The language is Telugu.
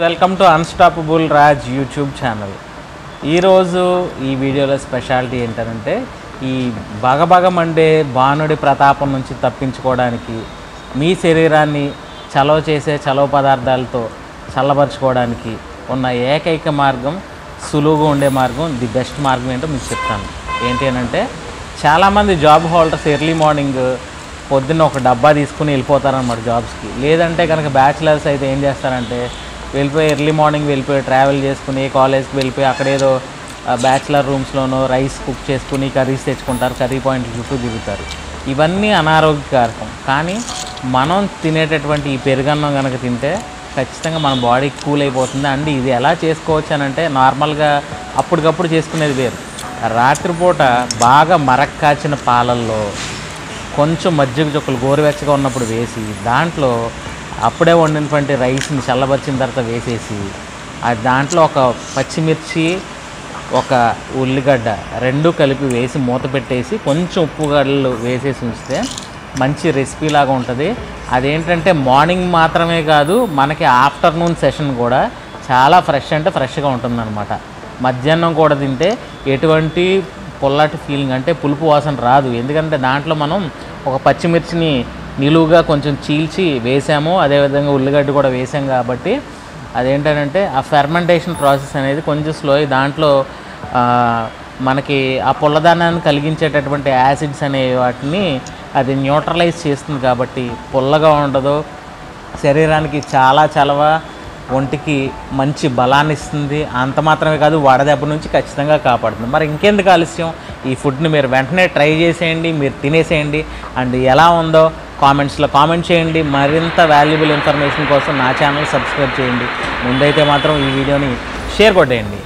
Welcome to unstoppable Raj YouTube channel. ఈరోజు ఈ వీడియోలో స్పెషాలిటీ ఏంటంటే ఈ బగబగ మండే బాణుడి ప్రతాపం నుంచి తప్పించుకోవడానికి మీ శరీరాన్ని చలవ చేసే చలవ పదార్థాలతో చల్లబరుచుకోవడానికి ఉన్న ఏకైక మార్గం, సులువుగా ఉండే మార్గం, ది బెస్ట్ మార్గం ఏంటో మీకు చెప్తాను. ఏంటి అంటే చాలామంది జాబ్ హోల్డర్స్ ఎర్లీ మార్నింగ్ పొద్దున్న ఒక డబ్బా తీసుకుని వెళ్ళిపోతారన్నమాట జాబ్స్కి. లేదంటే కనుక బ్యాచిలర్స్ అయితే ఏం చేస్తారంటే వెళ్ళిపోయి ఎర్లీ మార్నింగ్ వెళ్ళిపోయి ట్రావెల్ చేసుకుని కాలేజ్కి వెళ్ళిపోయి అక్కడేదో బ్యాచిలర్ రూమ్స్లోనో రైస్ కుక్ చేసుకుని కర్రీస్ తెచ్చుకుంటారు, కర్రీ పాయింట్ల చుట్టూ తిరుగుతారు. ఇవన్నీ అనారోగ్యకారకం. కానీ మనం తినేటటువంటి ఈ పెరుగన్నం కనుక తింటే ఖచ్చితంగా మన బాడీకి కూల్ అయిపోతుంది. అండ్ ఇది ఎలా చేసుకోవచ్చు అని అంటే నార్మల్గా అప్పటికప్పుడు చేసుకునేది వేరు. రాత్రిపూట బాగా మరక్కాచిన పాలల్లో కొంచెం మజ్జిగ చుక్కలు గోరువెచ్చగా ఉన్నప్పుడు వేసి దాంట్లో అప్పుడే వండినటువంటి రైస్ని చల్లబరిచిన తర్వాత వేసేసి దాంట్లో ఒక పచ్చిమిర్చి, ఒక ఉల్లిగడ్డ రెండు కలిపి వేసి మూత పెట్టేసి కొంచెం ఉప్పు గడ్డలు వేసేసి ఉంచితే మంచి రెసిపీ లాగా ఉంటుంది. అదేంటంటే మార్నింగ్ మాత్రమే కాదు, మనకి ఆఫ్టర్నూన్ సెషన్ కూడా చాలా ఫ్రెష్ అంటే ఫ్రెష్గా ఉంటుందన్నమాట. మధ్యాహ్నం కూడా తింటే ఎటువంటి పొల్లటి ఫీలింగ్ అంటే పులుపు వాసన రాదు. ఎందుకంటే దాంట్లో మనం ఒక పచ్చిమిర్చిని నిలువుగా కొంచెం చీల్చి వేసాము, అదేవిధంగా ఉల్లిగడ్డ కూడా వేసాం కాబట్టి అదేంటంటే ఆ ఫెర్మెంటేషన్ ప్రాసెస్ అనేది కొంచెం స్లో అయ్యి దాంట్లో మనకి ఆ పుల్లదనాన్ని కలిగించేటటువంటి యాసిడ్స్ అనే వాటిని అది న్యూట్రలైజ్ చేస్తుంది. కాబట్టి పుల్లగా ఉండదు, శరీరానికి చాలా చలవ, ఒంటికి మంచి బలాన్ని ఇస్తుంది. అంత మాత్రమే కాదు, వడదెబ్బ నుంచి ఖచ్చితంగా కాపాడుతుంది. మరి ఇంకెందుకు ఆలస్యం, ఈ ఫుడ్ని మీరు వెంటనే ట్రై చేసేయండి, మీరు తినేసేయండి. అండ్ ఎలా ఉందో కామెంట్స్లో కామెంట్ చేయండి. మరింత వాల్యుబుల్ ఇన్ఫర్మేషన్ కోసం నా ఛానల్ సబ్స్క్రైబ్ చేయండి. ముందైతే మాత్రం ఈ వీడియోని షేర్ కొట్టేయండి.